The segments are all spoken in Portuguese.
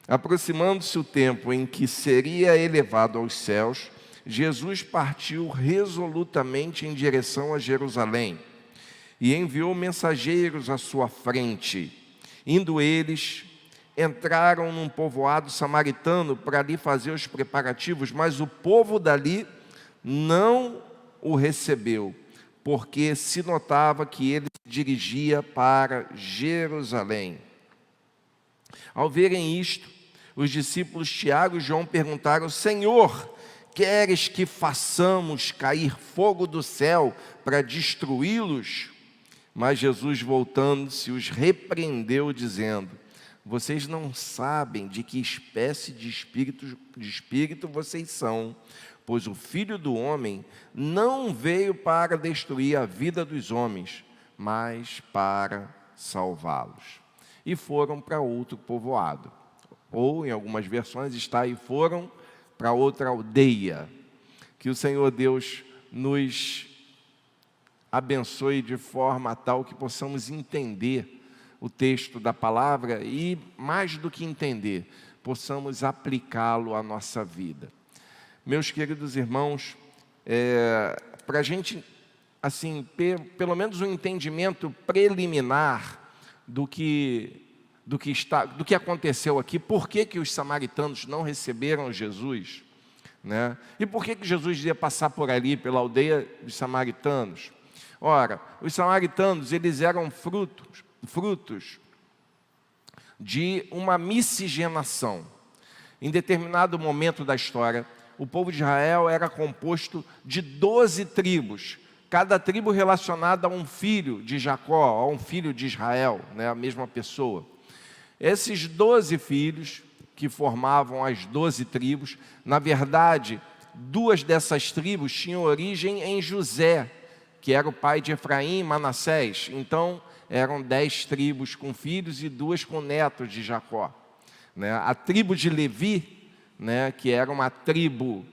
Aproximando-se o tempo em que seria elevado aos céus, Jesus partiu resolutamente em direção a Jerusalém e enviou mensageiros à sua frente. Indo eles, entraram num povoado samaritano para ali fazer os preparativos, mas o povo dali não o recebeu, porque se notava que ele se dirigia para Jerusalém. Ao verem isto, os discípulos Tiago e João perguntaram: Senhor, queres que façamos cair fogo do céu para destruí-los? Mas Jesus, voltando-se, os repreendeu, dizendo: vocês não sabem de que espécie de espírito vocês são, pois o Filho do Homem não veio para destruir a vida dos homens, mas para salvá-los. E foram para outro povoado. Ou, em algumas versões, está aí, foram para outra aldeia. Que o Senhor Deus nos abençoe de forma tal que possamos entender o texto da palavra e, mais do que entender, possamos aplicá-lo à nossa vida. Meus queridos irmãos, para a gente, assim, pelo menos um entendimento preliminar do que aconteceu aqui, por que os samaritanos não receberam Jesus, né? E por que Jesus ia passar por ali, pela aldeia dos samaritanos? Ora, os samaritanos, eles eram frutos de uma miscigenação. Em determinado momento da história, o povo de Israel era composto de 12 tribos, cada tribo relacionada a um filho de Jacó, a um filho de Israel, né, a mesma pessoa. Esses 12 filhos, que formavam as 12 tribos, na verdade, 2 dessas tribos tinham origem em José, que era o pai de Efraim e Manassés. Então, eram 10 tribos com filhos e 2 com netos de Jacó. A tribo de Levi, que era uma tribo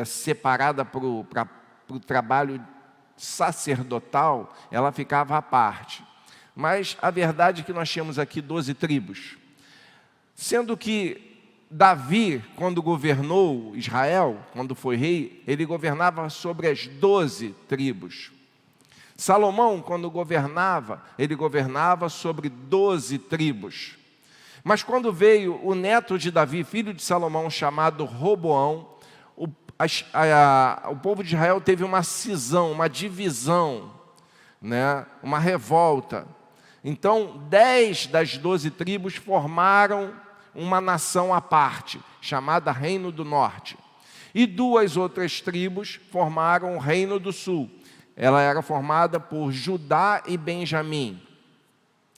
separada para o trabalho sacerdotal, ela ficava à parte. Mas a verdade é que nós tínhamos aqui 12 tribos. Sendo que Davi, quando governou Israel, quando foi rei, ele governava sobre as 12 tribos. Salomão, quando governava, ele governava sobre 12 tribos. Mas quando veio o neto de Davi, filho de Salomão, chamado Roboão, o povo de Israel teve uma cisão, uma divisão, uma revolta. Então, 10 das 12 tribos formaram uma nação à parte, chamada Reino do Norte. E 2 outras tribos formaram o Reino do Sul. Ela era formada por Judá e Benjamim.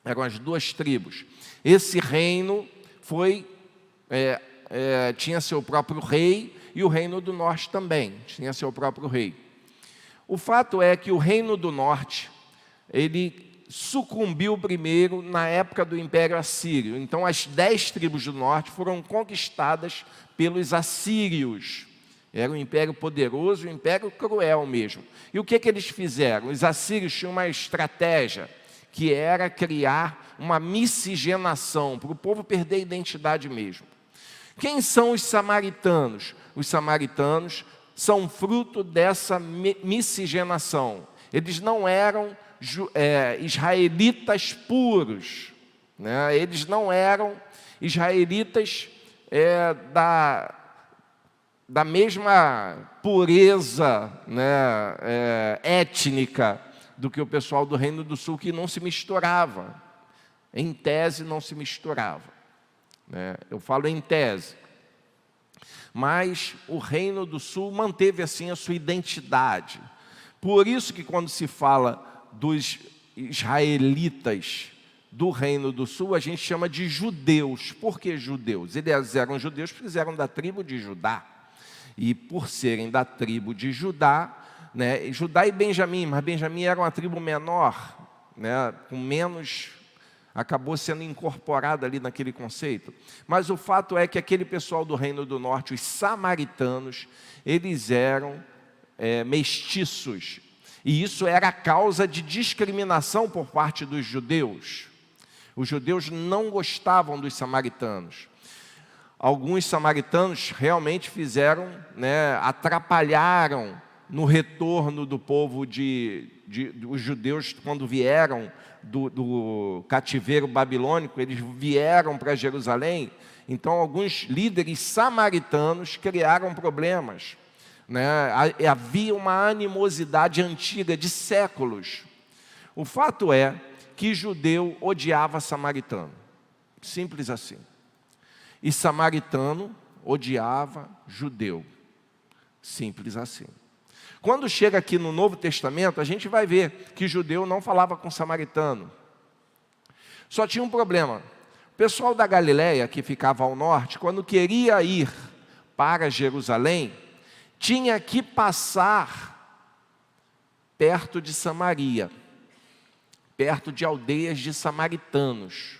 Eram as 2 tribos. Esse reino tinha seu próprio rei, e o Reino do Norte também tinha seu próprio rei. O fato é que o Reino do Norte, ele sucumbiu primeiro na época do Império Assírio. Então, as 10 tribos do norte foram conquistadas pelos assírios. Era um império poderoso, um império cruel mesmo. E o que eles fizeram? Os assírios tinham uma estratégia, que era criar uma miscigenação, para o povo perder a identidade mesmo. Quem são os samaritanos? Os samaritanos são fruto dessa miscigenação. Eles não eram israelitas puros, eles não eram israelitas da mesma pureza étnica do que o pessoal do Reino do Sul, que não se misturava. Em tese, não se misturava. Eu falo em tese. Mas o Reino do Sul manteve assim a sua identidade. Por isso que quando se fala dos israelitas do Reino do Sul, a gente chama de judeus. Por que judeus? Eles eram judeus porque eles eram da tribo de Judá. E por serem da tribo de Judá, Judá e Benjamim, mas Benjamim era uma tribo menor, com menos, acabou sendo incorporada ali naquele conceito. Mas o fato é que aquele pessoal do Reino do Norte, os samaritanos, eles eram mestiços. E isso era a causa de discriminação por parte dos judeus. Os judeus não gostavam dos samaritanos. alguns samaritanos realmente fizeram, né, atrapalharam no retorno do povo dos judeus quando vieram do cativeiro babilônico. Eles vieram para Jerusalém. Então alguns líderes samaritanos criaram problemas, né? Havia uma animosidade antiga de séculos. O fato é que judeu odiava samaritano, simples assim. E samaritano odiava judeu, simples assim. Quando chega aqui no Novo Testamento, a gente vai ver que judeu não falava com samaritano. Só tinha um problema. O pessoal da Galileia, que ficava ao norte, quando queria ir para Jerusalém, tinha que passar perto de Samaria, perto de aldeias de samaritanos.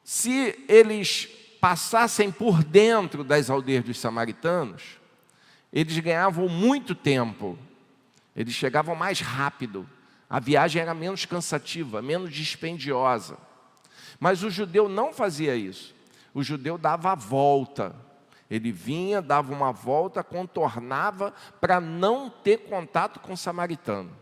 Se eles passassem por dentro das aldeias dos samaritanos, eles ganhavam muito tempo, eles chegavam mais rápido, a viagem era menos cansativa, menos dispendiosa. Mas o judeu não fazia isso, o judeu dava a volta, ele vinha, dava uma volta, contornava para não ter contato com o samaritano.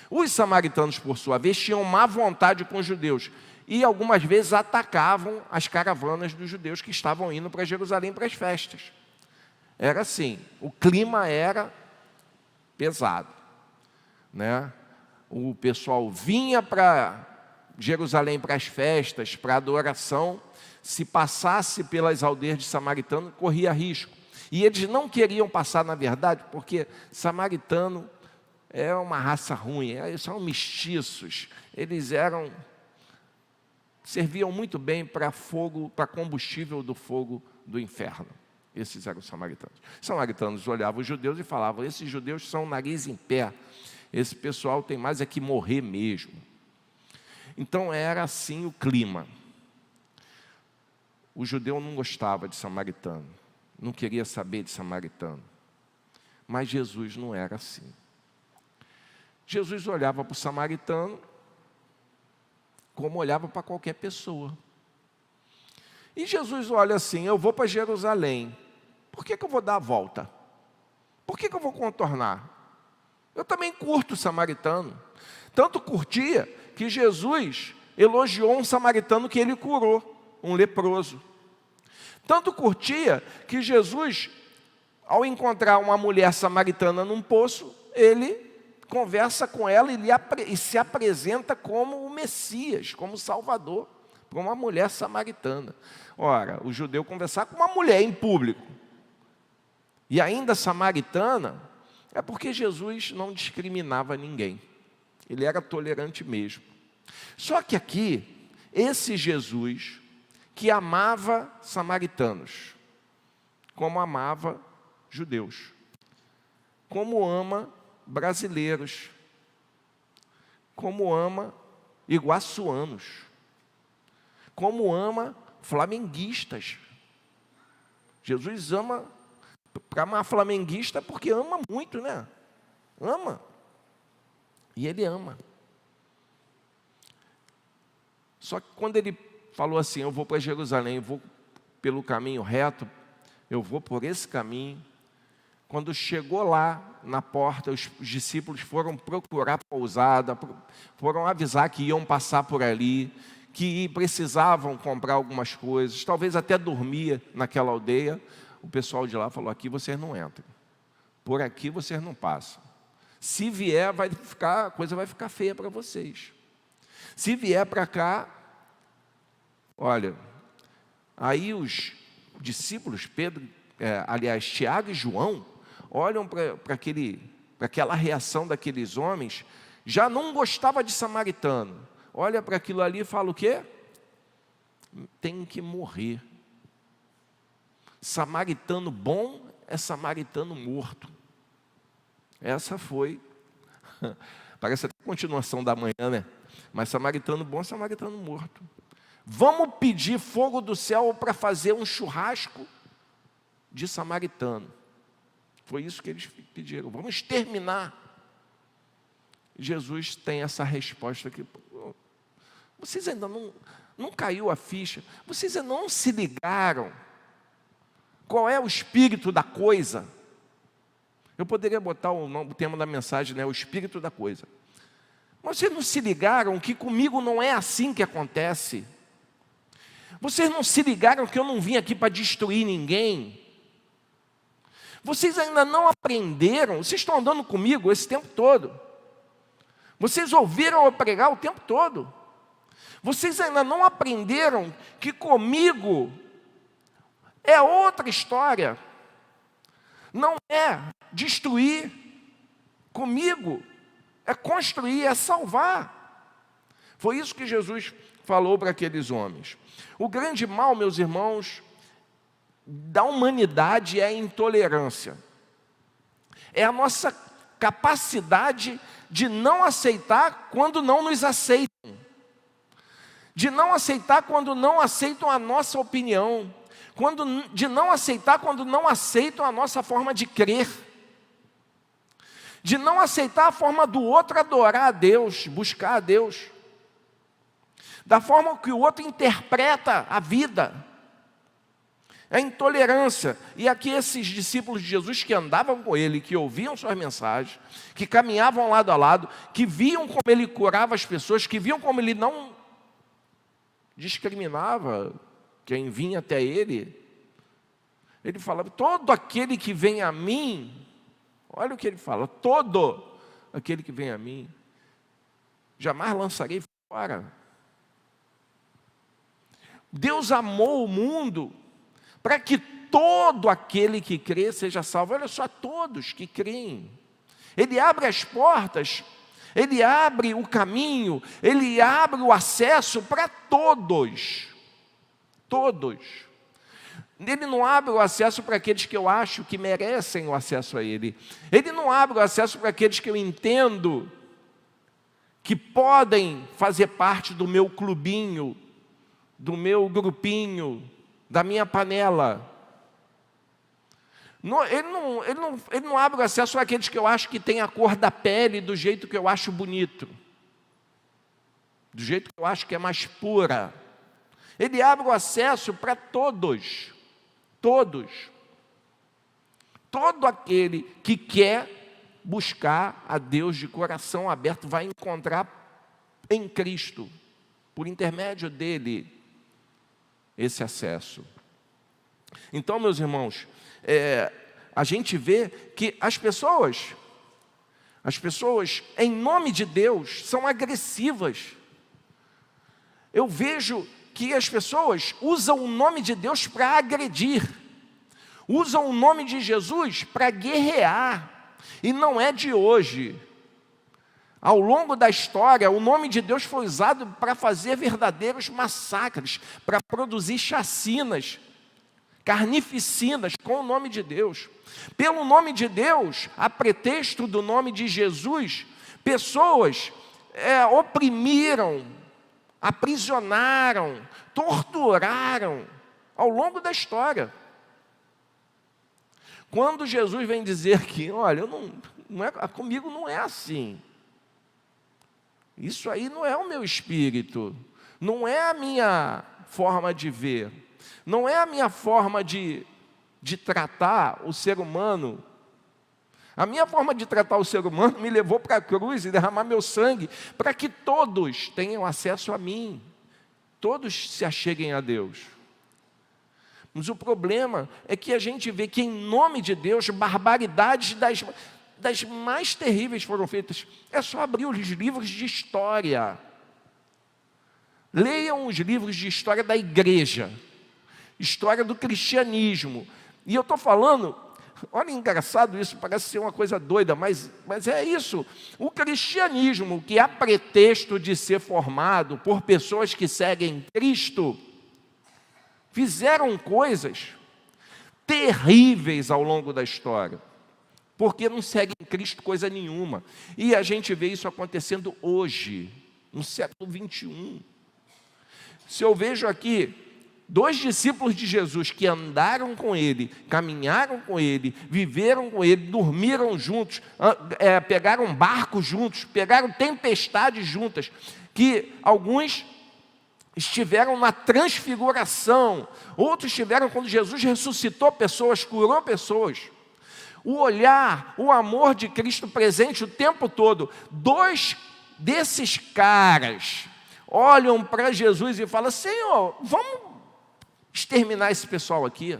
Os samaritanos, por sua vez, tinham má vontade com os judeus e algumas vezes atacavam as caravanas dos judeus que estavam indo para Jerusalém para as festas. Era assim, o clima era pesado, né? O pessoal vinha para Jerusalém para as festas, para a adoração. Se passasse pelas aldeias de samaritano, corria risco. E eles não queriam passar, na verdade, porque samaritano é uma raça ruim, eles são mestiços, eles serviam muito bem para fogo, para combustível do fogo do inferno. Esses eram os samaritanos. Os samaritanos olhavam os judeus e falavam: esses judeus são nariz em pé, esse pessoal tem mais é que morrer mesmo. Então era assim o clima. O judeu não gostava de samaritano, não queria saber de samaritano. Mas Jesus não era assim. Jesus olhava para o samaritano como olhava para qualquer pessoa. E Jesus olha assim: eu vou para Jerusalém, por que eu vou dar a volta? Por que eu vou contornar? Eu também curto o samaritano. Tanto curtia que Jesus elogiou um samaritano que ele curou, um leproso. Tanto curtia que Jesus, ao encontrar uma mulher samaritana num poço, ele conversa com ela e se apresenta como o Messias, como o Salvador, para uma mulher samaritana. Ora, o judeu conversar com uma mulher em público, e ainda samaritana, é porque Jesus não discriminava ninguém. Ele era tolerante mesmo. Só que aqui, esse Jesus que amava samaritanos, como amava judeus, como ama brasileiros, como ama iguaçuanos, como ama flamenguistas. Jesus ama, para amar flamenguista, porque ama muito, né? Ama. E ele ama. Só que quando ele falou assim: eu vou para Jerusalém, eu vou pelo caminho reto, eu vou por esse caminho. Quando chegou lá na porta, os discípulos foram procurar a pousada, foram avisar que iam passar por ali, que precisavam comprar algumas coisas, talvez até dormir naquela aldeia. O pessoal de lá falou: aqui vocês não entram, por aqui vocês não passam. Se vier, a coisa vai ficar feia para vocês. Se vier para cá, olha, aí os discípulos, Tiago e João, olham para aquela reação daqueles homens, já não gostava de samaritano, olha para aquilo ali e fala o quê? Tem que morrer. Samaritano bom é samaritano morto. Essa foi, parece até a continuação da manhã, né? Mas samaritano bom é samaritano morto. Vamos pedir fogo do céu para fazer um churrasco de samaritano. Foi isso que eles pediram. Vamos exterminar. Jesus tem essa resposta aqui. Vocês ainda Não caiu a ficha. Vocês não se ligaram qual é o espírito da coisa? Eu poderia botar o tema da mensagem, né? O espírito da coisa. Mas vocês não se ligaram que comigo não é assim que acontece? Vocês não se ligaram que eu não vim aqui para destruir ninguém? Vocês ainda não aprenderam? Vocês estão andando comigo esse tempo todo. Vocês ouviram eu pregar o tempo todo. Vocês ainda não aprenderam que comigo é outra história. Não é destruir. Comigo é construir, é salvar. Foi isso que Jesus falou para aqueles homens. O grande mal, meus irmãos, da humanidade é a intolerância. É a nossa capacidade de não aceitar quando não nos aceitam. De não aceitar quando não aceitam a nossa opinião. De não aceitar quando não aceitam a nossa forma de crer. De não aceitar a forma do outro adorar a Deus, buscar a Deus. Da forma que o outro interpreta a vida. É intolerância. E aqui esses discípulos de Jesus que andavam com ele, que ouviam suas mensagens, que caminhavam lado a lado, que viam como ele curava as pessoas, que viam como ele não discriminava quem vinha até ele. Ele falava, todo aquele que vem a mim, olha o que ele fala, todo aquele que vem a mim, jamais lançarei fora. Deus amou o mundo para que todo aquele que crê seja salvo. Olha só, todos que creem. Ele abre as portas, ele abre o caminho, ele abre o acesso para todos. Todos. Ele não abre o acesso para aqueles que eu acho que merecem o acesso a ele. Ele não abre o acesso para aqueles que eu entendo que podem fazer parte do meu clubinho, do meu grupinho, da minha panela. Ele não abre o acesso àqueles que eu acho que têm a cor da pele do jeito que eu acho bonito, do jeito que eu acho que é mais pura. Ele abre o acesso para todos, todos. Todo aquele que quer buscar a Deus de coração aberto vai encontrar em Cristo, por intermédio dele, esse acesso. Então, meus irmãos, a gente vê que as pessoas, em nome de Deus, são agressivas. Eu vejo que as pessoas usam o nome de Deus para agredir, usam o nome de Jesus para guerrear, e não é de hoje. Ao longo da história, o nome de Deus foi usado para fazer verdadeiros massacres, para produzir chacinas, carnificinas com o nome de Deus. Pelo nome de Deus, a pretexto do nome de Jesus, pessoas oprimiram, aprisionaram, torturaram ao longo da história. Quando Jesus vem dizer que, olha, comigo não é assim. Isso aí não é o meu espírito, não é a minha forma de ver, não é a minha forma de tratar o ser humano. A minha forma de tratar o ser humano me levou para a cruz e derramar meu sangue, para que todos tenham acesso a mim, todos se acheguem a Deus. Mas o problema é que a gente vê que em nome de Deus, barbaridades das mais terríveis foram feitas. É só abrir os livros de história. Leiam os livros de história da igreja, história do cristianismo. E eu estou falando, olha, engraçado isso, parece ser uma coisa doida, mas é isso. O cristianismo, que há pretexto de ser formado por pessoas que seguem Cristo, fizeram coisas terríveis ao longo da história, porque não seguem Cristo coisa nenhuma. E a gente vê isso acontecendo hoje, no século 21. Se eu vejo aqui 2 discípulos de Jesus que andaram com ele, caminharam com ele, viveram com ele, dormiram juntos, pegaram barcos juntos, pegaram tempestades juntas, que alguns estiveram na transfiguração, outros estiveram quando Jesus ressuscitou pessoas, curou pessoas. O olhar, o amor de Cristo presente o tempo todo. Dois desses caras olham para Jesus e falam: Senhor, vamos exterminar esse pessoal aqui.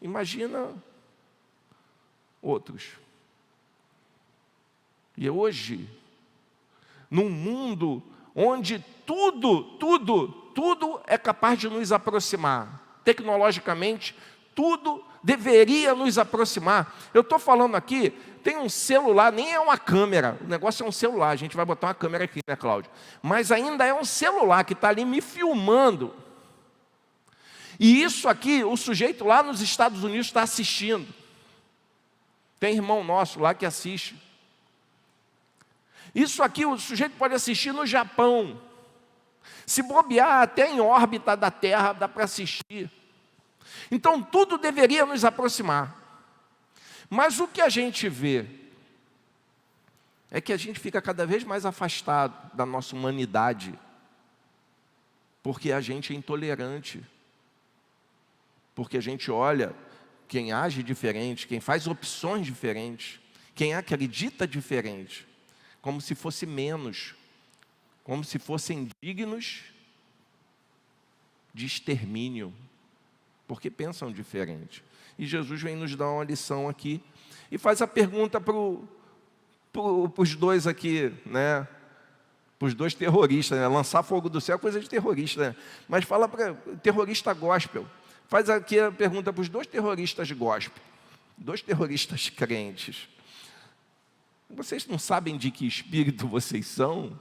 Imagina outros. E hoje, num mundo onde tudo é capaz de nos aproximar, tecnologicamente, tudo deveria nos aproximar. Eu estou falando aqui, tem um celular, nem é uma câmera, o negócio é um celular, a gente vai botar uma câmera aqui, né, Cláudio? Mas ainda é um celular que está ali me filmando. E isso aqui, o sujeito lá nos Estados Unidos está assistindo. Tem irmão nosso lá que assiste. Isso aqui o sujeito pode assistir no Japão. Se bobear, até em órbita da Terra dá para assistir. Então tudo deveria nos aproximar. Mas o que a gente vê é que a gente fica cada vez mais afastado da nossa humanidade, porque a gente é intolerante. Porque a gente olha quem age diferente, quem faz opções diferentes, quem acredita diferente, como se fosse menos, como se fossem dignos de extermínio, porque pensam diferente. E Jesus vem nos dar uma lição aqui e faz a pergunta para os dois aqui, né? Para os dois terroristas, né? Lançar fogo do céu é coisa de terrorista, né? Mas fala para terrorista gospel. Faz aqui a pergunta para os dois terroristas gospel, dois terroristas crentes. Vocês não sabem de que espírito vocês são?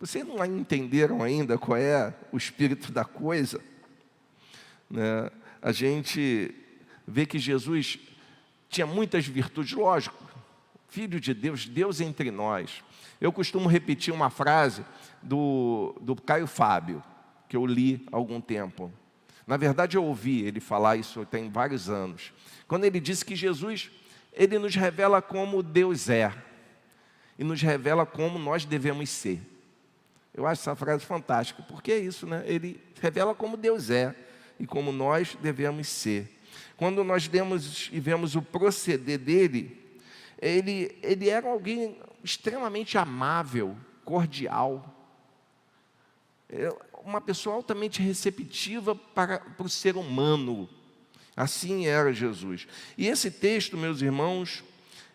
Vocês não entenderam ainda qual é o espírito da coisa? Né? A gente vê que Jesus tinha muitas virtudes, lógico, Filho de Deus, Deus entre nós. Eu costumo repetir uma frase do Caio Fábio, que eu li há algum tempo. Na verdade, eu ouvi ele falar isso tem vários anos. Quando ele disse que Jesus, ele nos revela como Deus é, e nos revela como nós devemos ser. Eu acho essa frase fantástica, porque é isso, né? Ele revela como Deus é, e como nós devemos ser. Quando nós lemos e vemos o proceder dele, ele era alguém extremamente amável, cordial, uma pessoa altamente receptiva para o ser humano. Assim era Jesus. E esse texto, meus irmãos,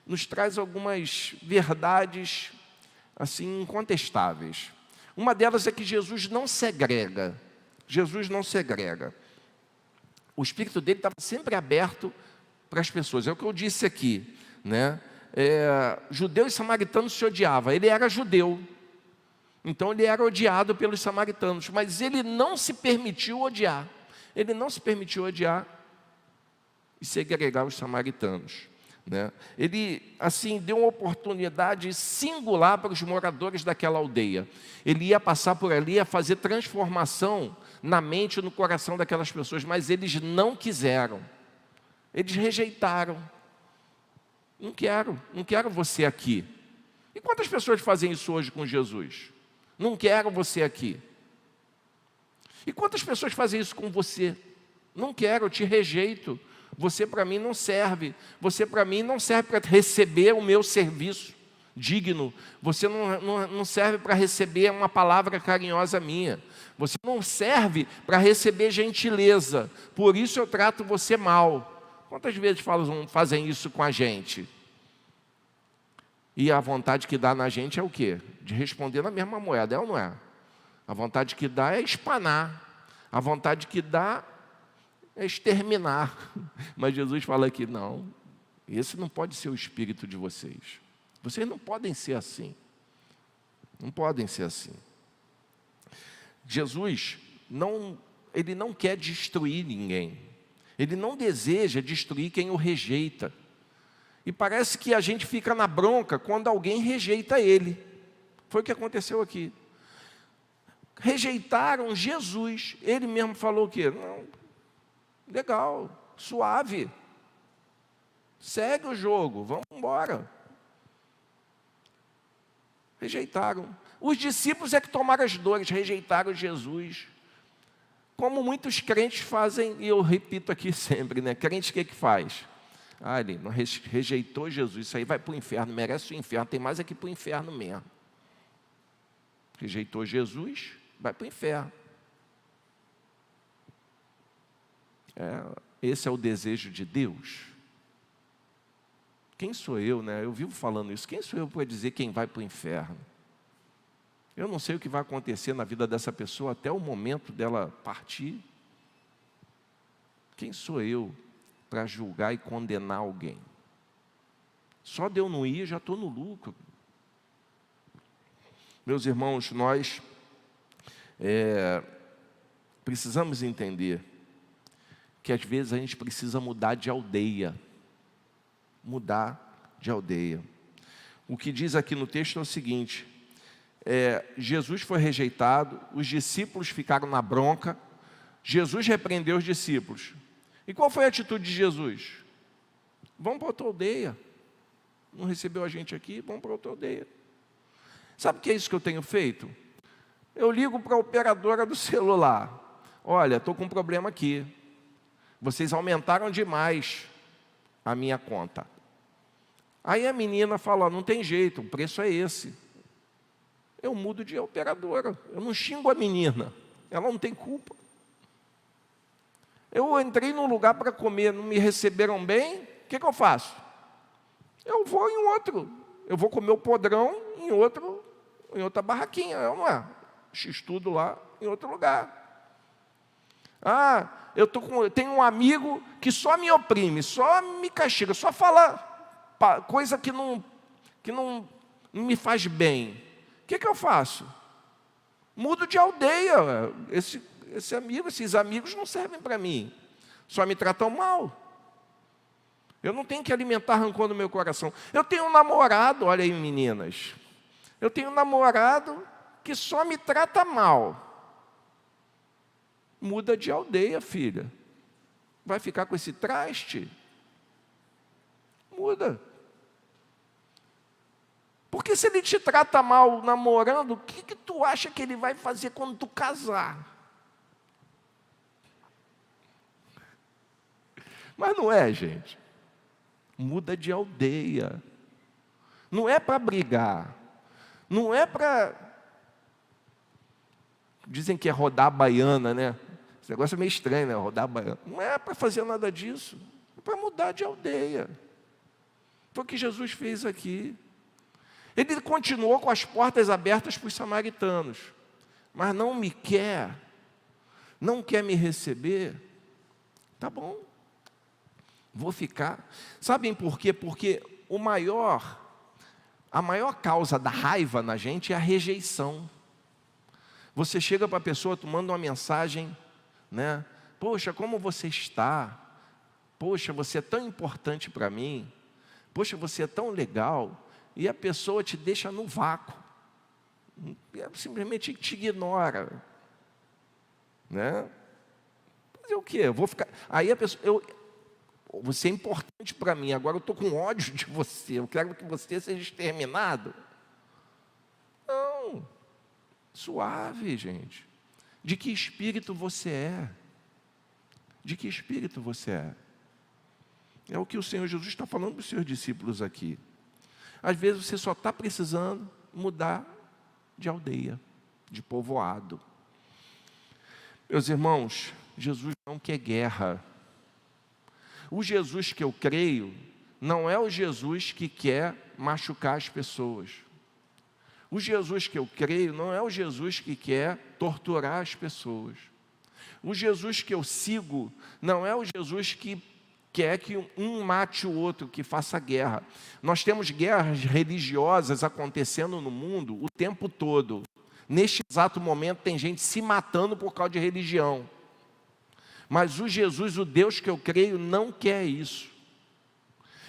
nos traz algumas verdades assim incontestáveis. Uma delas é que Jesus não segrega. Jesus não segrega. O espírito dele estava sempre aberto para as pessoas. É o que eu disse aqui, né? Judeu e samaritano se odiavam. Ele era judeu, então ele era odiado pelos samaritanos, mas ele não se permitiu odiar. Ele não se permitiu odiar e segregar os samaritanos, né? Ele, assim, deu uma oportunidade singular para os moradores daquela aldeia. Ele ia passar por ali, ia fazer transformação na mente e no coração daquelas pessoas, mas eles não quiseram. Eles rejeitaram. Não quero você aqui. E quantas pessoas fazem isso hoje com Jesus? Não quero você aqui. E quantas pessoas fazem isso com você? Não quero, eu te rejeito. Você para mim não serve. Você para mim não serve para receber o meu serviço digno. Você não serve para receber uma palavra carinhosa minha. Você não serve para receber gentileza. Por isso eu trato você mal. Quantas vezes fazem isso com a gente? E a vontade que dá na gente é o quê? De responder na mesma moeda, é ou não é? A vontade que dá é espanar. A vontade que dá é exterminar. Mas Jesus fala aqui, não, esse não pode ser o espírito de vocês. Vocês não podem ser assim. Não podem ser assim. Jesus, ele não quer destruir ninguém. Ele não deseja destruir quem o rejeita. E parece que a gente fica na bronca quando alguém rejeita ele. Foi o que aconteceu aqui. Rejeitaram Jesus. Ele mesmo falou o quê? Não, legal, suave. Segue o jogo, vamos embora. Rejeitaram. Os discípulos é que tomaram as dores, rejeitaram Jesus. Como muitos crentes fazem, e eu repito aqui sempre, né? Crente o que faz? Ele não rejeitou Jesus, isso aí vai para o inferno, merece o inferno, tem mais aqui para o inferno mesmo. Rejeitou Jesus, vai para o inferno. Esse é o desejo de Deus. Quem sou eu, né? Eu vivo falando isso. Quem sou eu para dizer quem vai para o inferno? Eu não sei o que vai acontecer na vida dessa pessoa até o momento dela partir. Quem sou eu para julgar e condenar alguém? Só de eu não ir, já estou no lucro. Meus irmãos, nós precisamos entender que às vezes a gente precisa mudar de aldeia. Mudar de aldeia. O que diz aqui no texto é o seguinte: Jesus foi rejeitado, os discípulos ficaram na bronca, Jesus repreendeu os discípulos. E qual foi a atitude de Jesus? Vamos para outra aldeia. Não recebeu a gente aqui? Vamos para outra aldeia. Sabe o que é isso que eu tenho feito? Eu ligo para a operadora do celular. Olha, estou com um problema aqui. Vocês aumentaram demais a minha conta. Aí a menina fala, não tem jeito, o preço é esse. Eu mudo de operadora. Eu não xingo a menina. Ela não tem culpa. Eu entrei num lugar para comer, não me receberam bem, o que eu faço? Eu vou em outro. Eu vou comer o podrão em outra barraquinha. Não é? X-tudo lá em outro lugar. Eu tenho um amigo que só me oprime, só me castiga, só fala coisa que não me faz bem. O que eu faço? Mudo de aldeia. Esses amigos não servem para mim. Só me tratam mal. Eu não tenho que alimentar rancor no meu coração. Eu tenho um namorado, olha aí meninas. Eu tenho um namorado que só me trata mal. Muda de aldeia, filha. Vai ficar com esse traste? Muda. Porque se ele te trata mal namorando, o que tu acha que ele vai fazer quando tu casar? Mas não é, gente. Muda de aldeia. Não é para brigar. Não é para... Dizem que é rodar a baiana, né? Esse negócio é meio estranho, né? Rodar a baiana. Não é para fazer nada disso. É para mudar de aldeia. Foi o que Jesus fez aqui. Ele continuou com as portas abertas para os samaritanos. Mas não quer me receber. Tá bom. Vou ficar. Sabem por quê? Porque a maior causa da raiva na gente é a rejeição. Você chega para a pessoa, tu manda uma mensagem, né? Poxa, como você está? Poxa, você é tão importante para mim. Poxa, você é tão legal. E a pessoa te deixa no vácuo. Simplesmente te ignora. Né? Fazer o quê? Eu vou ficar... Aí a pessoa... Você é importante para mim, agora eu estou com ódio de você. Eu quero que você seja exterminado. Não. Suave, gente. De que espírito você é? De que espírito você é? É o que o Senhor Jesus está falando para os seus discípulos aqui. Às vezes você só está precisando mudar de aldeia, de povoado. Meus irmãos, Jesus não quer guerra. O Jesus que eu creio não é o Jesus que quer machucar as pessoas. O Jesus que eu creio não é o Jesus que quer torturar as pessoas. O Jesus que eu sigo não é o Jesus que quer que um mate o outro, que faça guerra. Nós temos guerras religiosas acontecendo no mundo o tempo todo. Neste exato momento tem gente se matando por causa de religião. Mas o Jesus, o Deus que eu creio, não quer isso.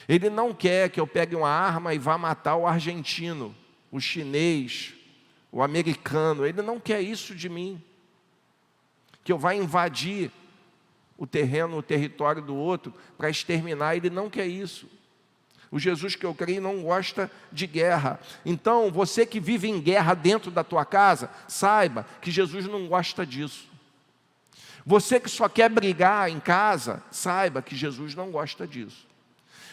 Ele não quer que eu pegue uma arma e vá matar o argentino, o chinês, o americano. Ele não quer isso de mim. Que eu vá invadir o terreno, o território do outro para exterminar. Ele não quer isso. O Jesus que eu creio não gosta de guerra. Então, você que vive em guerra dentro da tua casa, saiba que Jesus não gosta disso. Você que só quer brigar em casa, saiba que Jesus não gosta disso.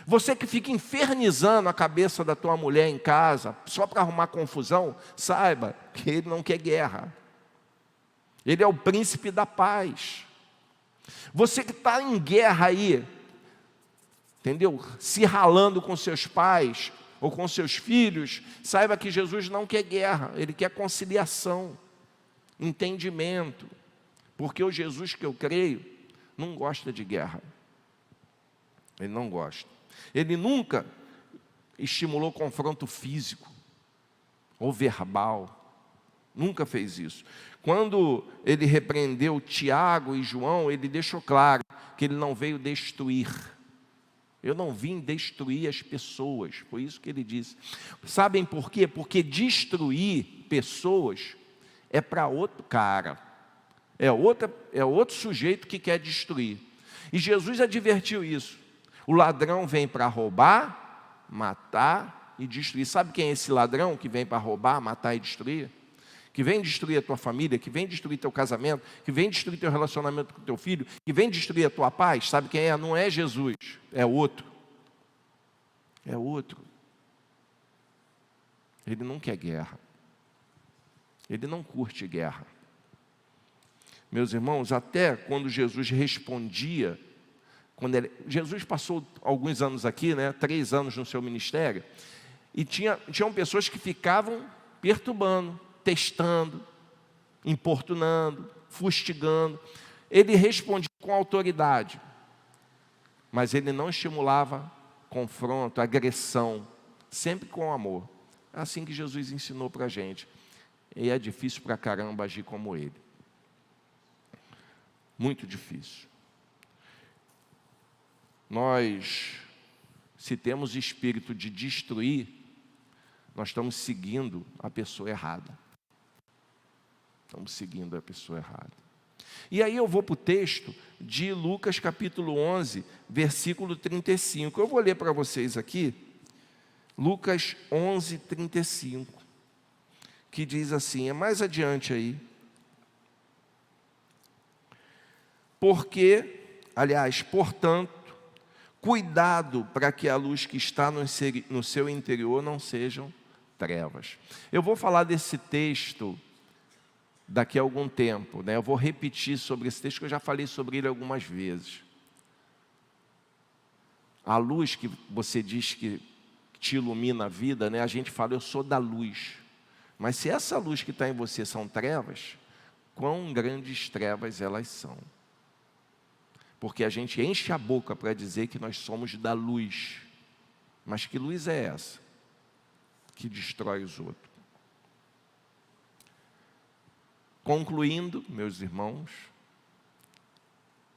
Você que fica infernizando a cabeça da tua mulher em casa, só para arrumar confusão, saiba que ele não quer guerra. Ele é o príncipe da paz. Você que está em guerra aí, entendeu? Se ralando com seus pais ou com seus filhos, saiba que Jesus não quer guerra, ele quer conciliação, entendimento. Porque o Jesus que eu creio não gosta de guerra. Ele não gosta. Ele nunca estimulou confronto físico ou verbal. Nunca fez isso. Quando ele repreendeu Tiago e João, ele deixou claro que ele não veio destruir. Eu não vim destruir as pessoas. Foi isso que ele disse. Sabem por quê? Porque destruir pessoas é para outro cara. É outro sujeito que quer destruir. E Jesus advertiu isso. O ladrão vem para roubar, matar e destruir. Sabe quem é esse ladrão que vem para roubar, matar e destruir? Que vem destruir a tua família, que vem destruir teu casamento, que vem destruir teu relacionamento com teu filho, que vem destruir a tua paz. Sabe quem é? Não é Jesus, é outro. É outro. Ele não quer guerra. Ele não curte guerra. Meus irmãos, até quando Jesus respondia, Jesus passou alguns anos aqui, 3 anos no seu ministério, e tinham pessoas que ficavam perturbando, testando, importunando, fustigando. Ele respondia com autoridade, mas ele não estimulava confronto, agressão, sempre com amor. É assim que Jesus ensinou para a gente. E é difícil para caramba agir como ele. Muito difícil. Nós, se temos espírito de destruir, nós estamos seguindo a pessoa errada. Estamos seguindo a pessoa errada. E aí eu vou para o texto de Lucas capítulo 11, versículo 35. Eu vou ler para vocês aqui, Lucas 11, 35, que diz assim, é mais adiante aí. Portanto, cuidado para que a luz que está no seu interior não sejam trevas. Eu vou falar desse texto daqui a algum tempo, Eu vou repetir sobre esse texto, que eu já falei sobre ele algumas vezes. A luz que você diz que te ilumina a vida, A gente fala, eu sou da luz. Mas se essa luz que está em você são trevas, quão grandes trevas elas são. Porque a gente enche a boca para dizer que nós somos da luz. Mas que luz é essa? Que destrói os outros. Concluindo, meus irmãos,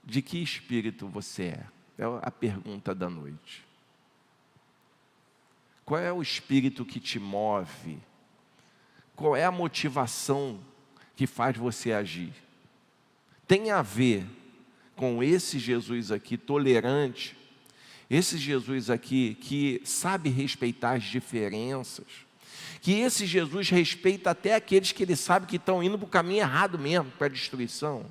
de que espírito você é? É a pergunta da noite. Qual é o espírito que te move? Qual é a motivação que faz você agir? Tem a ver com esse Jesus aqui tolerante, esse Jesus aqui que sabe respeitar as diferenças, que esse Jesus respeita até aqueles que ele sabe que estão indo para o caminho errado mesmo, para a destruição.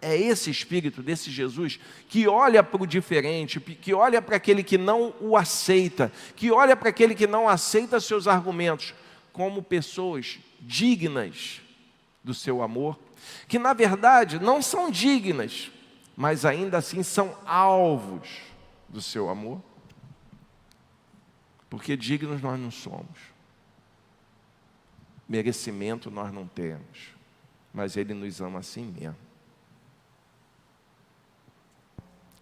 É esse espírito desse Jesus que olha para o diferente, que olha para aquele que não o aceita, que olha para aquele que não aceita seus argumentos, como pessoas dignas do seu amor, que na verdade não são dignas, mas ainda assim são alvos do seu amor, porque dignos nós não somos, merecimento nós não temos, mas Ele nos ama assim mesmo.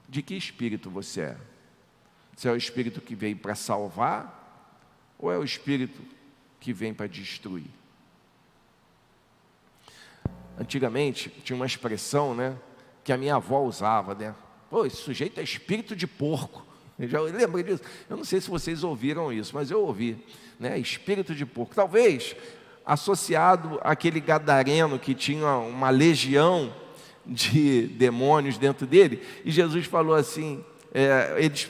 De que espírito você é? Você é o espírito que veio para salvar, ou é o espírito que vem para destruir? Antigamente, tinha uma expressão, que a minha avó usava, Pô, esse sujeito é espírito de porco. Eu lembro disso. Eu não sei se vocês ouviram isso, mas eu ouvi, espírito de porco. Talvez associado àquele gadareno que tinha uma legião de demônios dentro dele, e Jesus falou assim,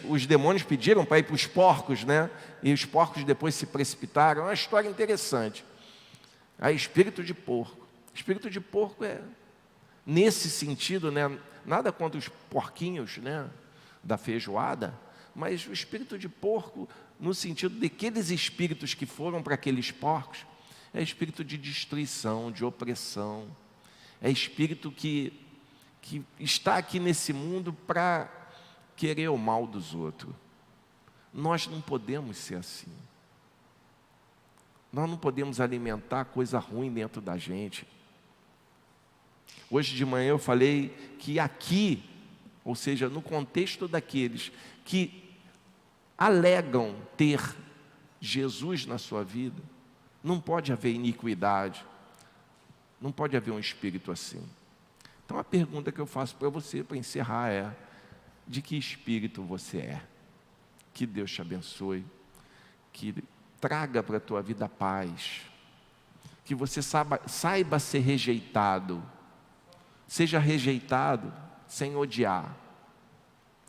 os demônios pediram para ir para os porcos, né? E os porcos depois se precipitaram. É uma história interessante. Aí, espírito de porco. Espírito de porco é, nesse sentido, né? Nada contra os porquinhos, né? Da feijoada, mas o espírito de porco, no sentido de aqueles espíritos que foram para aqueles porcos, é espírito de destruição, de opressão. É espírito que está aqui nesse mundo para querer o mal dos outros. Nós não podemos ser assim. Nós não podemos alimentar coisa ruim dentro da gente. Hoje de manhã eu falei que aqui, ou seja, no contexto daqueles que alegam ter Jesus na sua vida, não pode haver iniquidade, não pode haver um espírito assim. Então a pergunta que eu faço para você, para encerrar, é: de que espírito você é? Que Deus te abençoe, que traga para a tua vida paz, que você saiba ser rejeitado, seja rejeitado sem odiar,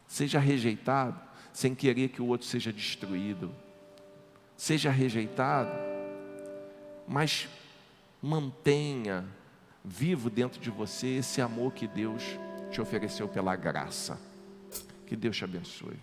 seja rejeitado sem querer que o outro seja destruído, seja rejeitado, mas mantenha vivo dentro de você esse amor que Deus te ofereceu pela graça. Que Deus te abençoe.